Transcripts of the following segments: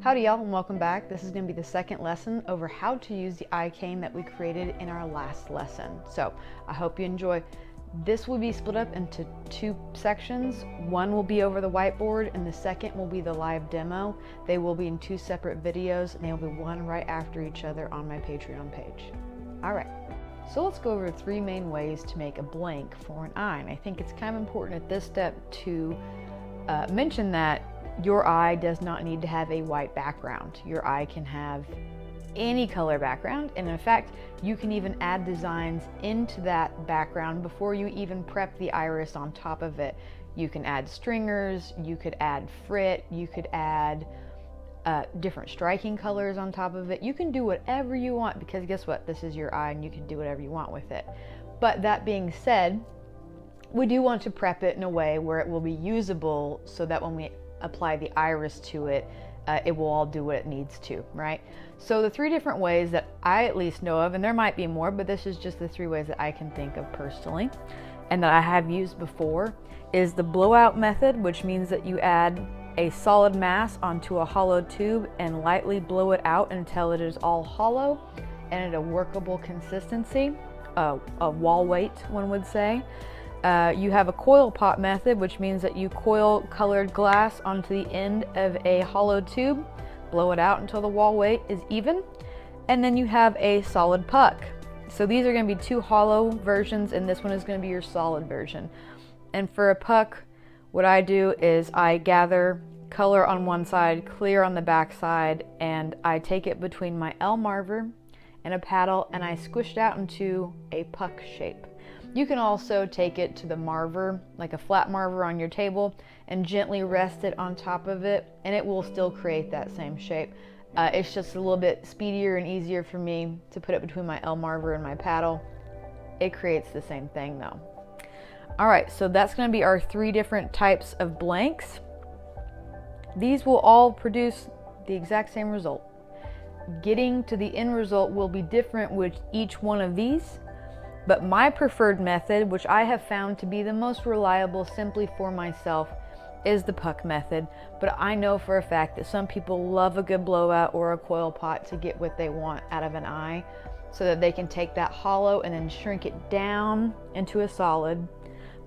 Howdy y'all and welcome back. This is going to be the second lesson over how to use the eye cane that we created in our last lesson. So I hope you enjoy. This will be split up into two sections. One will be over the whiteboard and the second will be the live demo. They will be in two separate videos and they'll be one right after each other on my Patreon page. Alright, so let's go over three main ways to make a blank for an eye. And I think it's kind of important at this step to mention that your eye does not need to have a white background. Your eye can have any color background, and in fact you can even add designs into that background before you even prep the iris on top of it. You can add stringers, you could add frit, you could add different striking colors on top of it. You can do whatever you want because guess what? This is your eye and you can do whatever you want with it. But that being said, we do want to prep it in a way where it will be usable so that when we apply the iris to it, it will all do what it needs to, right? So the three different ways that I at least know of, and there might be more, but this is just the three ways that I can think of personally and that I have used before, is the blowout method, which means that you add a solid mass onto a hollow tube and lightly blow it out until it is all hollow and at a workable consistency, a wall weight, one would say. You have a coil pot method, which means that you coil colored glass onto the end of a hollow tube, blow it out until the wall weight is even, and then you have a solid puck. So these are going to be two hollow versions, and this one is going to be your solid version. And for a puck, what I do is I gather color on one side, clear on the back side, and I take it between my L marver and a paddle, and I squish it out into a puck shape. You can also take it to the marver, like a flat marver on your table, and gently rest it on top of it, and it will still create that same shape. It's just a little bit speedier and easier for me to put it between my L marver and my paddle. It creates the same thing though. Alright, so that's going to be our three different types of blanks. These will all produce the exact same result. Getting to the end result will be different with each one of these. But my preferred method, which I have found to be the most reliable simply for myself, is the puck method. But I know for a fact that some people love a good blowout or a coil pot to get what they want out of an eye so that they can take that hollow and then shrink it down into a solid.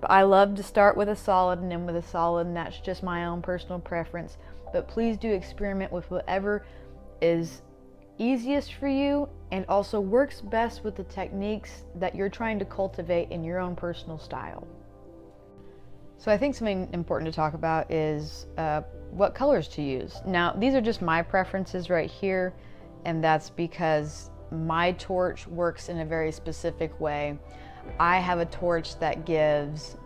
But I love to start with a solid and end with a solid, and that's just my own personal preference. But please do experiment with whatever is easiest for you and also works best with the techniques that you're trying to cultivate in your own personal style. So I think something important to talk about is what colors to use. Now these are just my preferences right here, and that's because my torch works in a very specific way. I have a torch that gives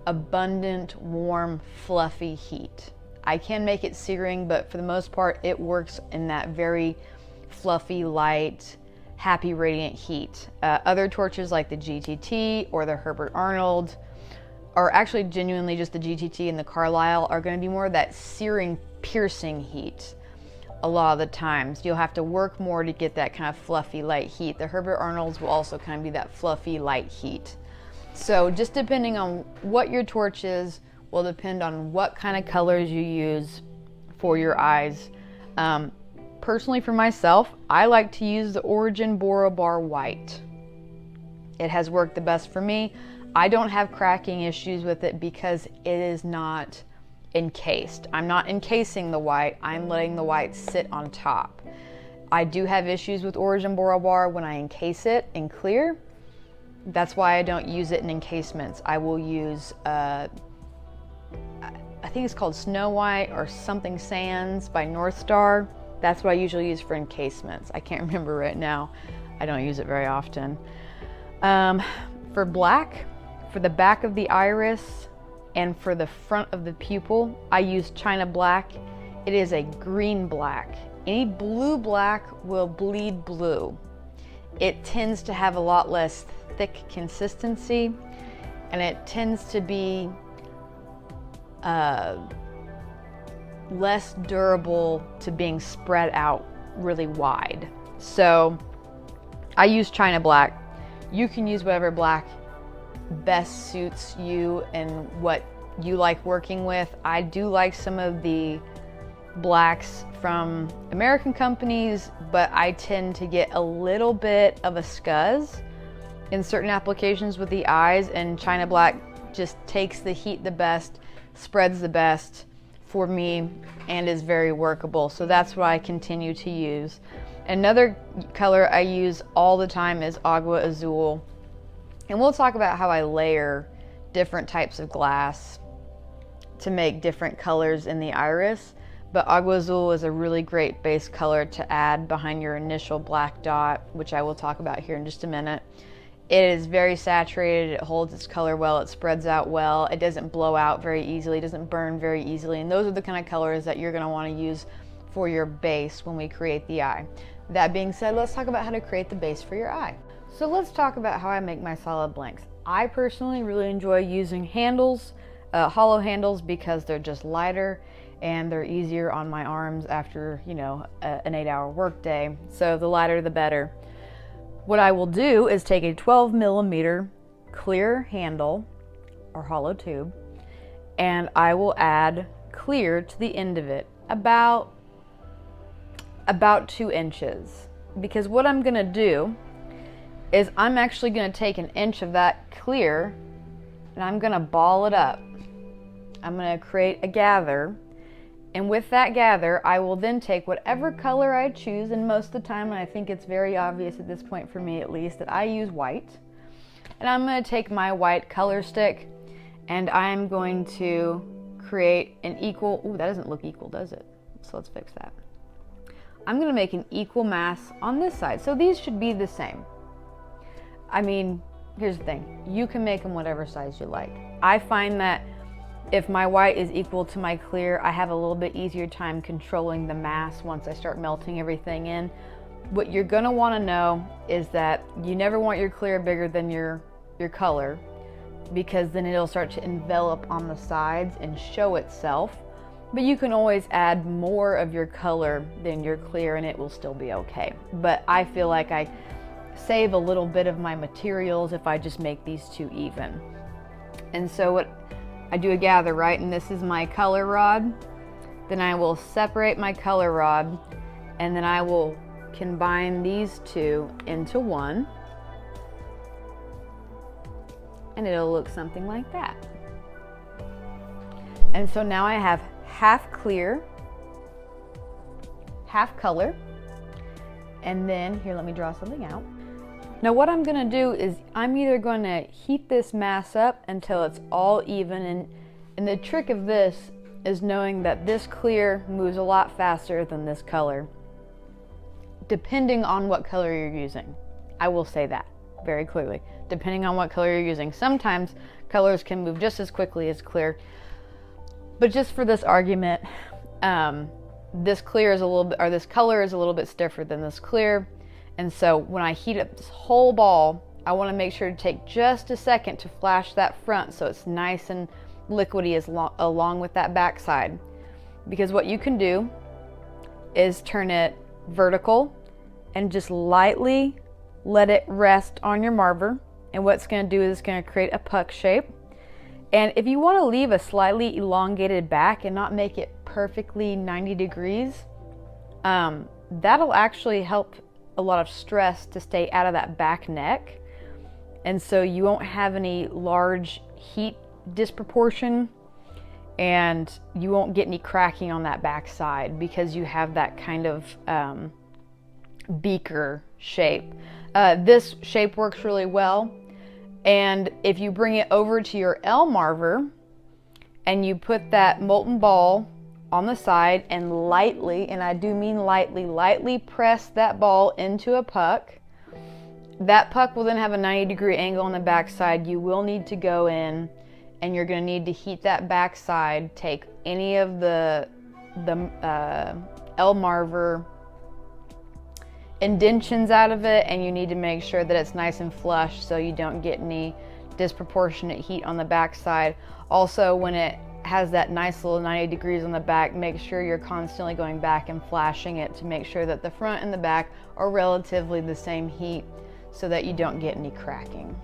abundant, warm, fluffy heat. I can make it searing, but for the most part it works in that very fluffy, light, happy, radiant heat. Other torches like the GTT or the Herbert Arnold, or actually genuinely just the GTT and the Carlisle, are going to be more of that searing, piercing heat. A lot of the times you'll have to work more to get that kind of fluffy, light heat. The Herbert Arnolds will also kind of be that fluffy, light heat. So just depending on what your torch is will depend on what kind of colors you use for your eyes. Personally for myself, I like to use the Origin Borobar White. It has worked the best for me. I don't have cracking issues with it because it is not encased. I'm not encasing the white, I'm letting the white sit on top. I do have issues with Origin Borobar when I encase it in clear. That's why I don't use it in encasements. I will use, I think it's called Snow White or something Sands by North Star. That's what I usually use for encasements. I can't remember right now. I don't use it very often. For black, for the back of the iris and for the front of the pupil, I use China Black. It is a green black. Any blue black will bleed blue. It tends to have a lot less thick consistency, and it tends to be less durable to being spread out really wide. So I use China Black. You can use whatever black best suits you and what you like working with. I do like some of the blacks from American companies, but I tend to get a little bit of a scuzz in certain applications with the eyes, and China Black just takes the heat the best, spreads the best for me, and is very workable. So that's what I continue to use. Another color I use all the time is Agua Azul. And we'll talk about how I layer different types of glass to make different colors in the iris. But Agua Azul is a really great base color to add behind your initial black dot, which I will talk about here in just a minute. It is very saturated, it holds its color well, it spreads out well, it doesn't blow out very easily, it doesn't burn very easily, and those are the kind of colors that you're going to want to use for your base when we create the eye. That being said, let's talk about how to create the base for your eye. So let's talk about how I make my solid blanks. I personally really enjoy using handles, hollow handles, because they're just lighter and they're easier on my arms after, you know, an 8-hour work day. So the lighter the better. What I will do is take a 12mm clear handle or hollow tube, and I will add clear to the end of it, about 2 inches. Because what I'm gonna do is I'm actually gonna take an inch of that clear and I'm gonna ball it up. I'm gonna create a gather. And with that gather, I will then take whatever color I choose, and most of the time, and I think it's very obvious at this point for me at least, that I use white. And I'm going to take my white color stick, and I'm going to create an equal, ooh, that doesn't look equal, does it? So let's fix that. I'm going to make an equal mass on this side. So these should be the same. I mean, here's the thing. You can make them whatever size you like. I find that if my white is equal to my clear, I have a little bit easier time controlling the mass once I start melting everything in. What you're gonna wanna know is that you never want your clear bigger than your color, because then it'll start to envelop on the sides and show itself. But you can always add more of your color than your clear and it will still be okay. But I feel like I save a little bit of my materials if I just make these two even. And so what I do a gather, right? And this is my color rod. Then I will separate my color rod, and then I will combine these two into one. And it'll look something like that. And so now I have half clear, half color. And then, here, let me draw something out. Now what I'm gonna do is I'm either gonna heat this mass up until it's all even, and the trick of this is knowing that this clear moves a lot faster than this color, depending on what color you're using. I will say that very clearly, depending on what color you're using. Sometimes colors can move just as quickly as clear, but just for this argument, this clear is a little bit, or this color is a little bit stiffer than this clear. And so when I heat up this whole ball, I want to make sure to take just a second to flash that front so it's nice and liquidy along with that back side. Because what you can do is turn it vertical and just lightly let it rest on your marver. And what it's going to do is it's going to create a puck shape. And if you want to leave a slightly elongated back and not make it perfectly 90 degrees, that'll actually help a lot of stress to stay out of that back neck, and so you won't have any large heat disproportion, and you won't get any cracking on that back side because you have that kind of beaker shape. This shape works really well, and if you bring it over to your L marver and you put that molten ball on the side and lightly, and I do mean lightly press that ball into a puck. That puck will then have a 90-degree angle on the back side. You will need to go in and you're going to need to heat that back side. Take any of the L marver indentions out of it, and you need to make sure that it's nice and flush so you don't get any disproportionate heat on the back side. Also, when it has that nice little 90 degrees on the back, make sure you're constantly going back and flashing it to make sure that the front and the back are relatively the same heat so that you don't get any cracking.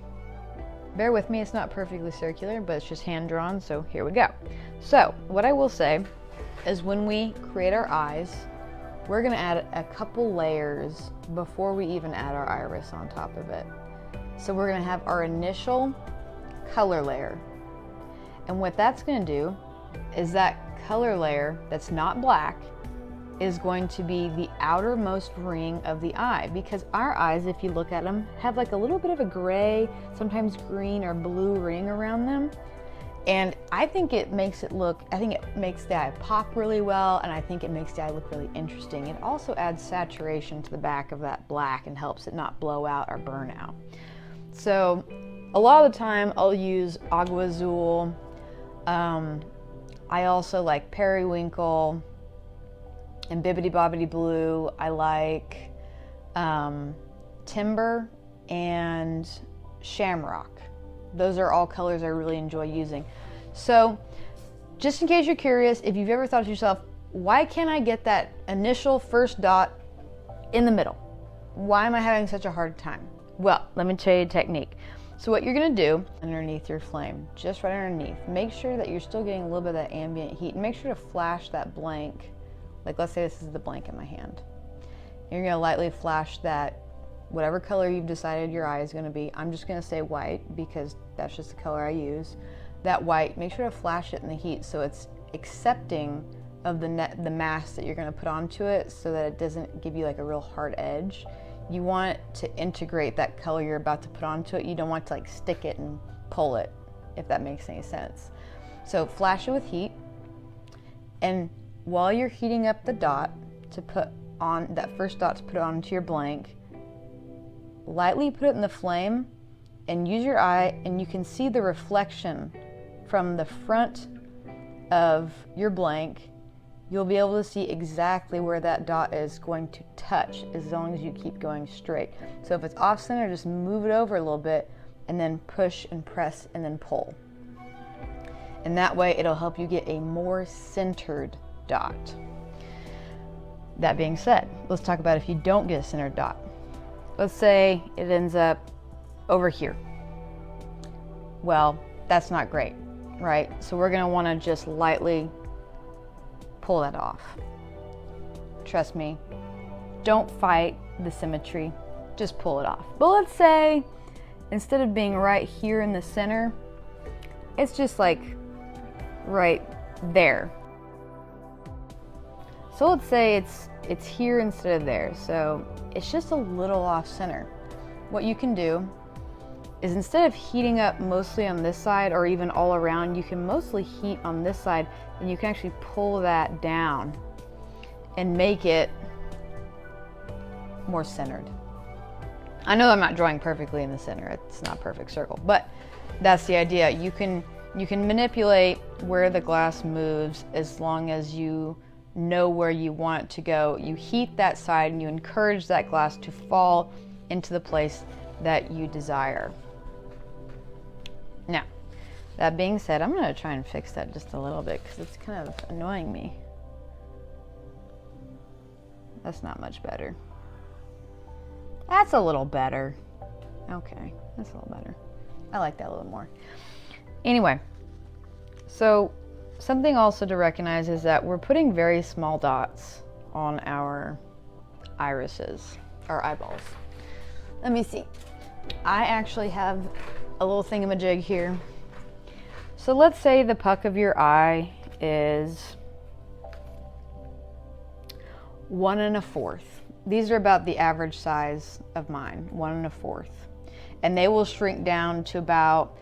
Bear with me, it's not perfectly circular, but it's just hand drawn, so here we go. So what I will say is when we create our eyes, we're gonna add a couple layers before we even add our iris on top of it. So we're gonna have our initial color layer. And what that's gonna do is that color layer that's not black is going to be the outermost ring of the eye, because our eyes, if you look at them, have like a little bit of a gray, sometimes green or blue ring around them. And I think it makes it look, I think it makes the eye pop really well, and I think it makes the eye look really interesting. It also adds saturation to the back of that black and helps it not blow out or burn out. So a lot of the time I'll use Agua Azul. I also like Periwinkle and Bibbidi Bobbidi Blue. I like Timber and Shamrock. Those are all colors I really enjoy using. So just in case you're curious, if you've ever thought to yourself, why can't I get that initial first dot in the middle? Why am I having such a hard time? Well, let me tell you a technique. So what you're gonna do underneath your flame, just right underneath, make sure that you're still getting a little bit of that ambient heat, and make sure to flash that blank. Like, let's say this is the blank in my hand. You're gonna lightly flash that, whatever color you've decided your eye is gonna be. I'm just gonna say white because that's just the color I use. That white, make sure to flash it in the heat so it's accepting of the mask that you're gonna put onto it, so that it doesn't give you like a real hard edge. You want to integrate that color you're about to put onto it. You don't want to like stick it and pull it, if that makes any sense. So flash it with heat, and while you're heating up the dot to put on, that first dot to put onto your blank, lightly put it in the flame and use your eye, and you can see the reflection from the front of your blank. You'll be able to see exactly where that dot is going to touch as long as you keep going straight. So if it's off center, just move it over a little bit and then push and press and then pull. And that way it'll help you get a more centered dot. That being said, let's talk about if you don't get a centered dot. Let's say it ends up over here. Well, that's not great, right? So we're gonna wanna just lightly pull that off. Trust me, don't fight the symmetry, just pull it off. But let's say instead of being right here in the center, it's just like right there. So let's say it's here instead of there, so it's just a little off center. What you can do is, instead of heating up mostly on this side or even all around, you can mostly heat on this side, and you can actually pull that down and make it more centered. I know I'm not drawing perfectly in the center, it's not a perfect circle, but that's the idea. You can manipulate where the glass moves as long as you know where you want it to go. You heat that side and you encourage that glass to fall into the place that you desire. Now, that being said, I'm gonna try and fix that just a little bit because it's kind of annoying me. That's not much better. That's a little better. Okay, that's a little better. I like that a little more. Anyway, so something also to recognize is that we're putting very small dots on our irises, our eyeballs. Let me see. I actually have a little thingamajig here. So let's say the puck of your eye is 1 1/4. These are about the average size of mine, 1 1/4. And they will shrink down to about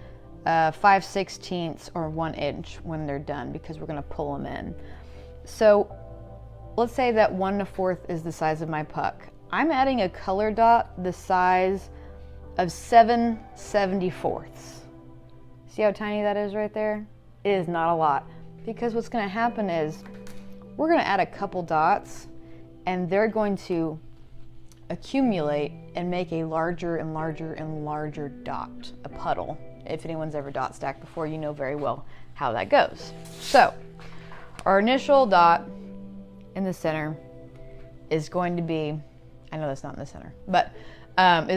5/16 or 1 inch when they're done, because we're gonna pull them in. So let's say that 1 1/4 is the size of my puck. I'm adding a color dot the size of 7/74. See how tiny that is right there? It is not a lot, because what's gonna happen is we're gonna add a couple dots and they're going to accumulate and make a larger and larger and larger dot, a puddle. If anyone's ever dot stacked before, you know very well how that goes. So our initial dot in the center is going to be, I know that's not in the center, but is